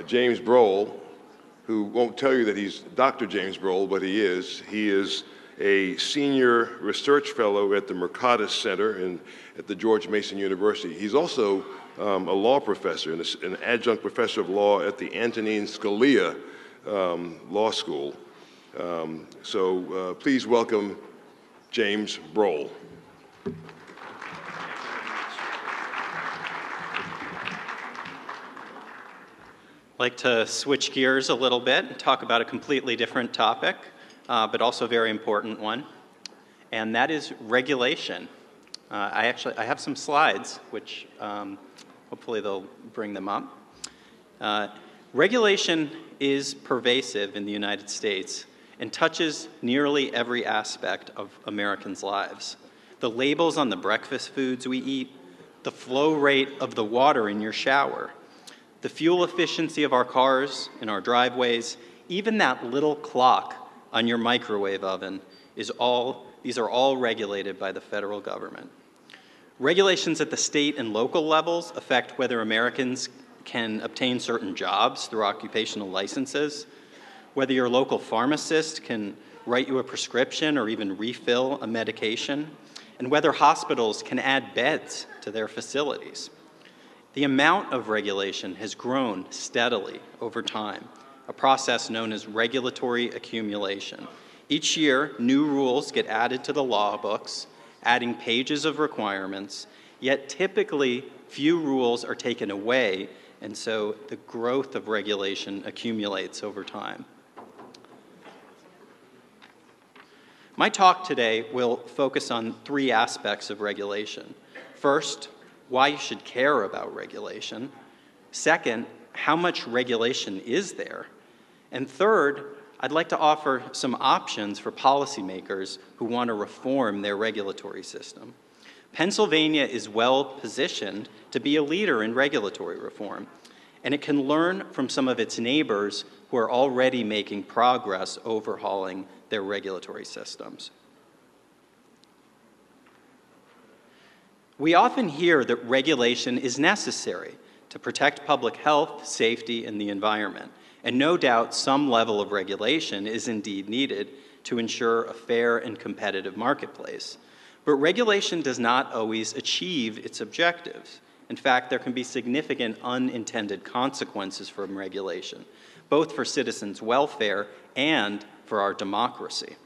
James Broughel, who won't tell you that he's Dr. James Broughel, but he is. He is a senior research fellow at the Mercatus Center at the George Mason University. He's also a law professor, an adjunct professor of law at the Antonin Scalia Law School. Please welcome James Broughel. I'd like to switch gears a little bit and talk about a completely different topic, but also a very important one, and that is regulation. I have some slides, which hopefully they'll bring them up. Regulation is pervasive in the United States and touches nearly every aspect of Americans' lives. The labels on the breakfast foods we eat, the flow rate of the water in your shower, the fuel efficiency of our cars in our driveways, even that little clock on your microwave oven, these are all regulated by the federal government. Regulations at the state and local levels affect whether Americans can obtain certain jobs through occupational licenses, whether your local pharmacist can write you a prescription or even refill a medication, and whether hospitals can add beds to their facilities. The amount of regulation has grown steadily over time, a process known as regulatory accumulation. Each year, new rules get added to the law books, adding pages of requirements, yet typically few rules are taken away, and so the growth of regulation accumulates over time. My talk today will focus on three aspects of regulation. First, why you should care about regulation. Second, how much regulation is there? And third, I'd like to offer some options for policymakers who want to reform their regulatory system. Pennsylvania is well positioned to be a leader in regulatory reform, and it can learn from some of its neighbors who are already making progress overhauling their regulatory systems. We often hear that regulation is necessary to protect public health, safety, and the environment. And no doubt some level of regulation is indeed needed to ensure a fair and competitive marketplace. But regulation does not always achieve its objectives. In fact, there can be significant unintended consequences from regulation, both for citizens' welfare and for our democracy.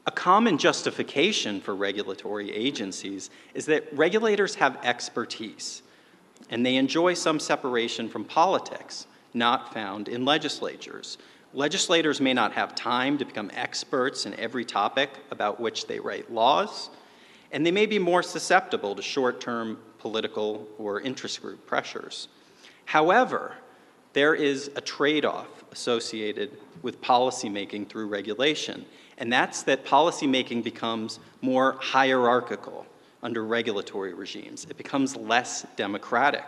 A common justification for regulatory agencies is that regulators have expertise, and they enjoy some separation from politics, not found in legislatures. Legislators may not have time to become experts in every topic about which they write laws, and they may be more susceptible to short-term political or interest group pressures. However, there is a trade-off associated with policymaking through regulation, and that's that policymaking becomes more hierarchical under regulatory regimes. It becomes less democratic.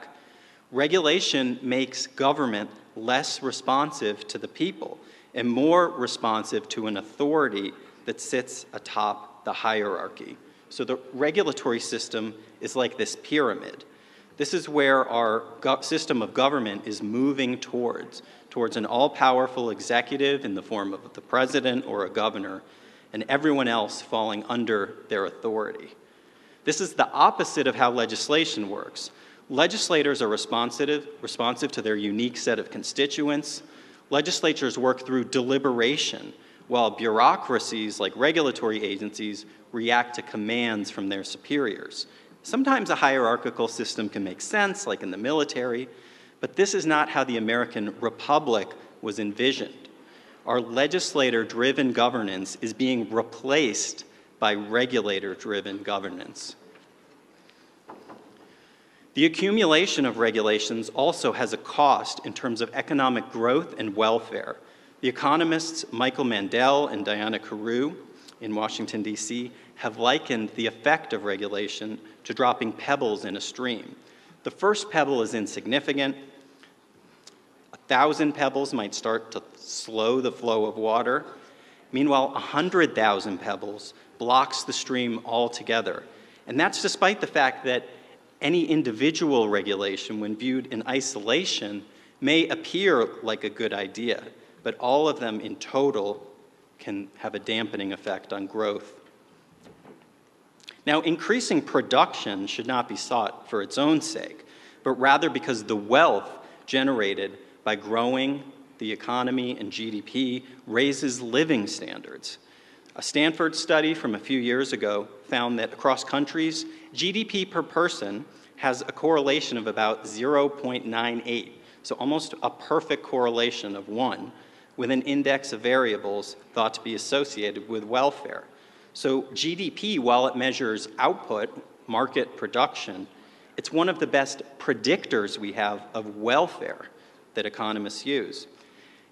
Regulation makes government less responsive to the people and more responsive to an authority that sits atop the hierarchy. So the regulatory system is like this pyramid. This is where our system of government is moving towards an all-powerful executive in the form of the president or a governor, and everyone else falling under their authority. This is the opposite of how legislation works. Legislators are responsive to their unique set of constituents. Legislatures work through deliberation, while bureaucracies like regulatory agencies react to commands from their superiors. Sometimes a hierarchical system can make sense, like in the military, but this is not how the American Republic was envisioned. Our legislator-driven governance is being replaced by regulator-driven governance. The accumulation of regulations also has a cost in terms of economic growth and welfare. The economists Michael Mandel and Diana Carew in Washington, D.C., have likened the effect of regulation to dropping pebbles in a stream. The first pebble is insignificant. 1,000 pebbles might start to slow the flow of water. Meanwhile, 100,000 pebbles blocks the stream altogether. And that's despite the fact that Any individual regulation, when viewed in isolation, may appear like a good idea, but all of them in total can have a dampening effect on growth. Now, increasing production should not be sought for its own sake, but rather because the wealth generated by growing the economy and GDP raises living standards. A Stanford study from a few years ago found that across countries, GDP per person has a correlation of about 0.98, so almost a perfect correlation of 1, with an index of variables thought to be associated with welfare. So GDP, while it measures output, market production, it's one of the best predictors we have of welfare that economists use.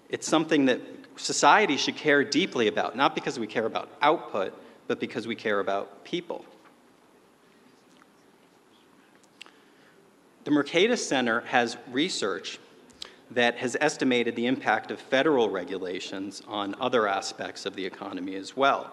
It's something that society should care deeply about, not because we care about output, but because we care about people. The Mercatus Center has research that has estimated the impact of federal regulations on other aspects of the economy as well.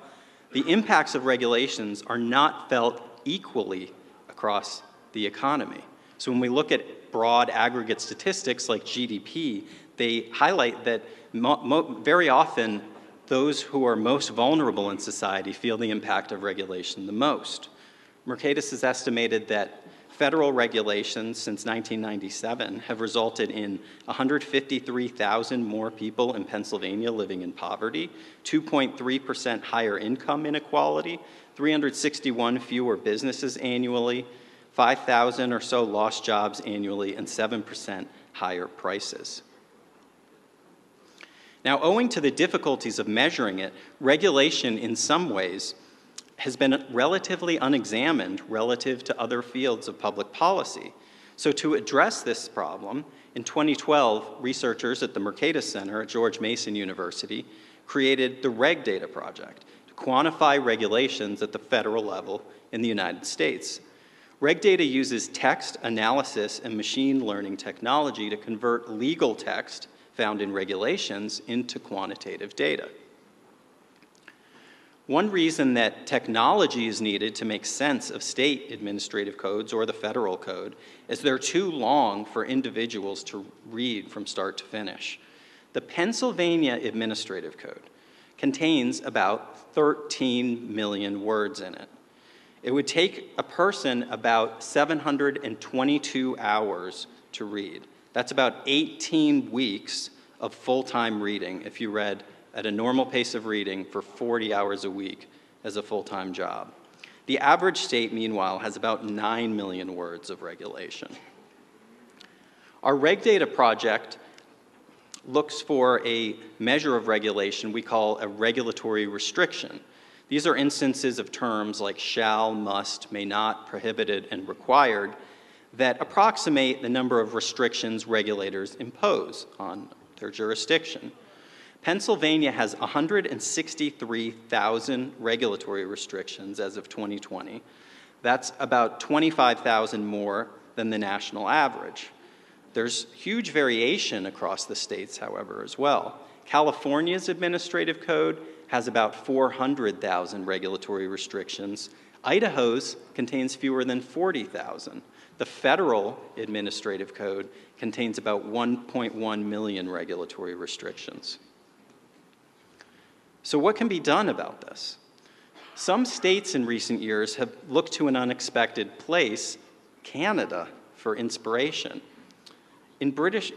The impacts of regulations are not felt equally across the economy. So when we look at broad aggregate statistics like GDP, they highlight that very often those who are most vulnerable in society feel the impact of regulation the most. Mercatus has estimated that federal regulations since 1997 have resulted in 153,000 more people in Pennsylvania living in poverty, 2.3% higher income inequality, 361 fewer businesses annually, 5,000 or so lost jobs annually, and 7% higher prices. Now, owing to the difficulties of measuring it, regulation in some ways has been relatively unexamined relative to other fields of public policy. So to address this problem, in 2012, researchers at the Mercatus Center at George Mason University created the Reg Data Project to quantify regulations at the federal level in the United States. Reg Data uses text analysis and machine learning technology to convert legal text found in regulations into quantitative data. One reason that technology is needed to make sense of state administrative codes or the federal code is they're too long for individuals to read from start to finish. The Pennsylvania Administrative Code contains about 13 million words in it. It would take a person about 722 hours to read. That's about 18 weeks of full-time reading if you read at a normal pace of reading for 40 hours a week as a full-time job. The average state, meanwhile, has about 9 million words of regulation. Our Reg Data project looks for a measure of regulation we call a regulatory restriction. These are instances of terms like shall, must, may not, prohibited, and required that approximate the number of restrictions regulators impose on their jurisdiction. Pennsylvania has 163,000 regulatory restrictions as of 2020. That's about 25,000 more than the national average. There's huge variation across the states, however, as well. California's administrative code has about 400,000 regulatory restrictions. Idaho's contains fewer than 40,000. The federal administrative code contains about 1.1 million regulatory restrictions. So what can be done about this? Some states in recent years have looked to an unexpected place, Canada, for inspiration. In British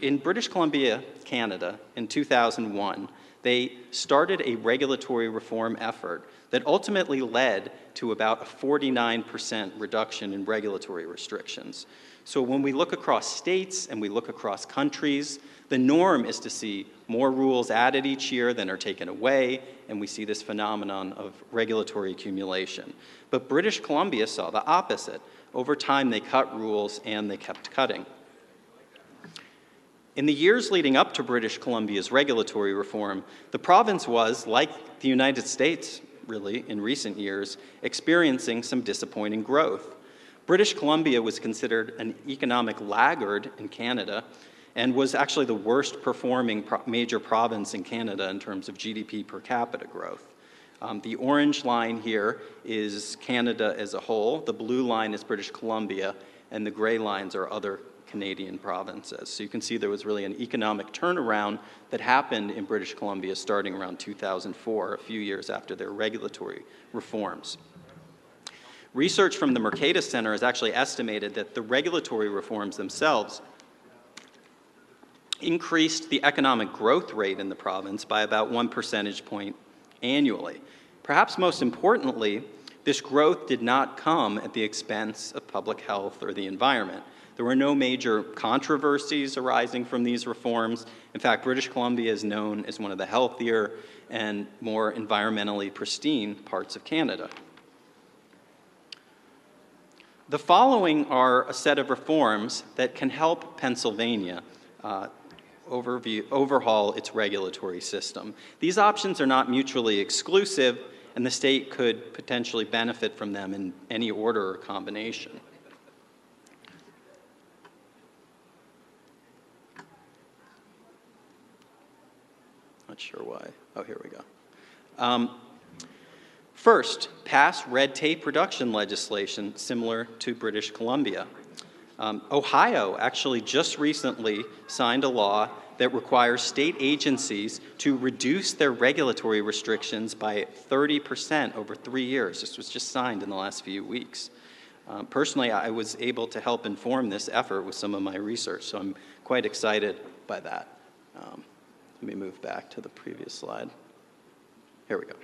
Columbia, Canada, in 2001, they started a regulatory reform effort that ultimately led to about a 49% reduction in regulatory restrictions. So when we look across states and we look across countries, the norm is to see more rules added each year than are taken away, and we see this phenomenon of regulatory accumulation. But British Columbia saw the opposite. Over time, they cut rules and they kept cutting. In the years leading up to British Columbia's regulatory reform, the province was, like the United States, really, in recent years, experiencing some disappointing growth. British Columbia was considered an economic laggard in Canada and was actually the worst performing major province in Canada in terms of GDP per capita growth. The orange line here is Canada as a whole, the blue line is British Columbia, and the gray lines are other Canadian provinces. So you can see there was really an economic turnaround that happened in British Columbia starting around 2004, a few years after their regulatory reforms. Research from the Mercatus Center has actually estimated that the regulatory reforms themselves increased the economic growth rate in the province by about 1 percentage point annually. Perhaps most importantly, this growth did not come at the expense of public health or the environment. There were no major controversies arising from these reforms. In fact, British Columbia is known as one of the healthier and more environmentally pristine parts of Canada. The following are a set of reforms that can help Pennsylvania overhaul its regulatory system. These options are not mutually exclusive, and the state could potentially benefit from them in any order or combination. Not sure why. Oh, here we go. First, pass red tape reduction legislation similar to British Columbia. Ohio actually just recently signed a law that requires state agencies to reduce their regulatory restrictions by 30% over 3 years. This was just signed in the last few weeks. Personally, I was able to help inform this effort with some of my research, so I'm quite excited by that. Let me move back to the previous slide. Here we go.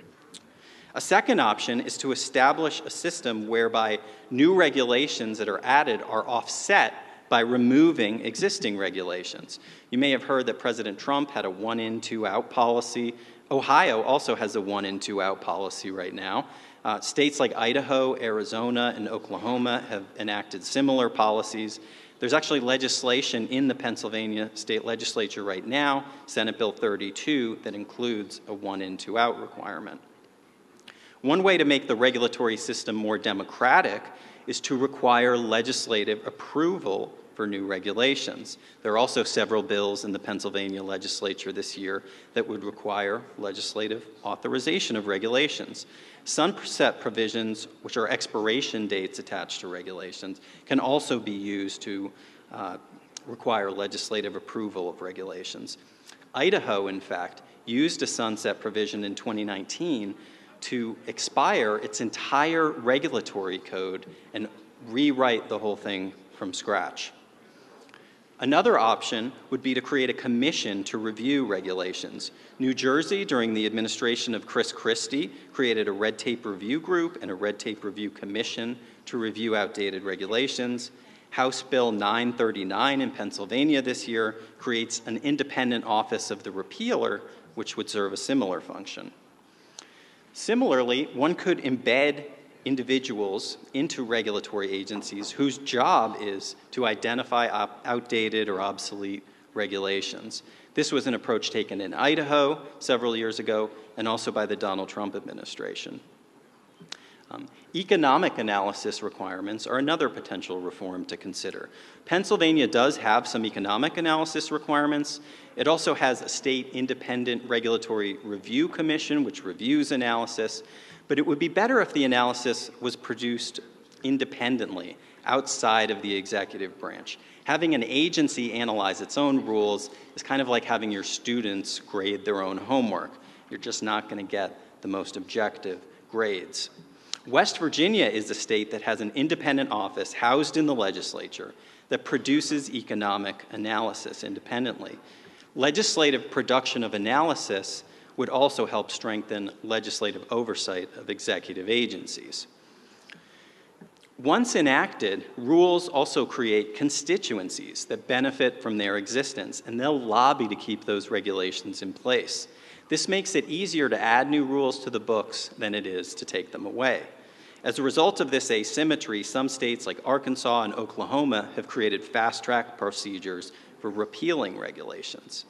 A second option is to establish a system whereby new regulations that are added are offset by removing existing regulations. You may have heard that President Trump had a 1-in, 2-out policy. Ohio also has a 1-in, 2-out policy right now. States like Idaho, Arizona, and Oklahoma have enacted similar policies. There's actually legislation in the Pennsylvania state legislature right now, Senate Bill 32, that includes a 1-in, 2-out requirement. One way to make the regulatory system more democratic is to require legislative approval for new regulations. There are also several bills in the Pennsylvania legislature this year that would require legislative authorization of regulations. Sunset provisions, which are expiration dates attached to regulations, can also be used to require legislative approval of regulations. Idaho, in fact, used a sunset provision in 2019 to expire its entire regulatory code and rewrite the whole thing from scratch. Another option would be to create a commission to review regulations. New Jersey, during the administration of Chris Christie, created a red tape review group and a red tape review commission to review outdated regulations. House Bill 939 in Pennsylvania this year creates an independent office of the repealer, which would serve a similar function. Similarly, one could embed individuals into regulatory agencies whose job is to identify outdated or obsolete regulations. This was an approach taken in Idaho several years ago and also by the Donald Trump administration. Economic analysis requirements are another potential reform to consider. Pennsylvania does have some economic analysis requirements. It also has a state independent regulatory review commission which reviews analysis, but it would be better if the analysis was produced independently outside of the executive branch. Having an agency analyze its own rules is kind of like having your students grade their own homework. You're just not going to get the most objective grades. West Virginia is a state that has an independent office housed in the legislature that produces economic analysis independently. Legislative production of analysis would also help strengthen legislative oversight of executive agencies. Once enacted, rules also create constituencies that benefit from their existence, and they'll lobby to keep those regulations in place. This makes it easier to add new rules to the books than it is to take them away. As a result of this asymmetry, some states like Arkansas and Oklahoma have created fast-track procedures for repealing regulations.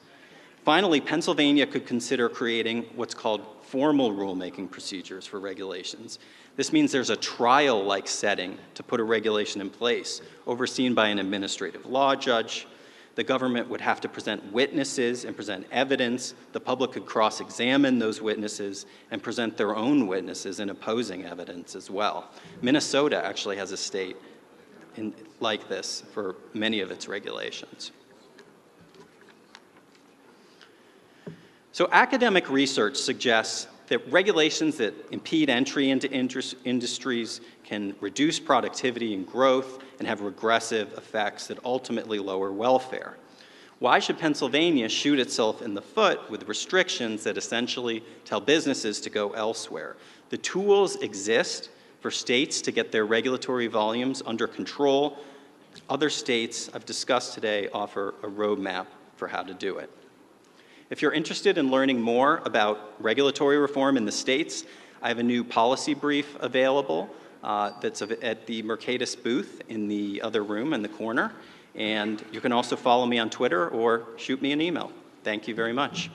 Finally, Pennsylvania could consider creating what's called formal rulemaking procedures for regulations. This means there's a trial-like setting to put a regulation in place, overseen by an administrative law judge. The government would have to present witnesses and present evidence. The public could cross-examine those witnesses and present their own witnesses and opposing evidence as well. Minnesota actually has a state like this for many of its regulations. So academic research suggests that regulations that impede entry into industries can reduce productivity and growth and have regressive effects that ultimately lower welfare. Why should Pennsylvania shoot itself in the foot with restrictions that essentially tell businesses to go elsewhere? The tools exist for states to get their regulatory volumes under control. Other states I've discussed today offer a roadmap for how to do it. If you're interested in learning more about regulatory reform in the states, I have a new policy brief available that's at the Mercatus booth in the other room in the corner. And you can also follow me on Twitter or shoot me an email. Thank you very much.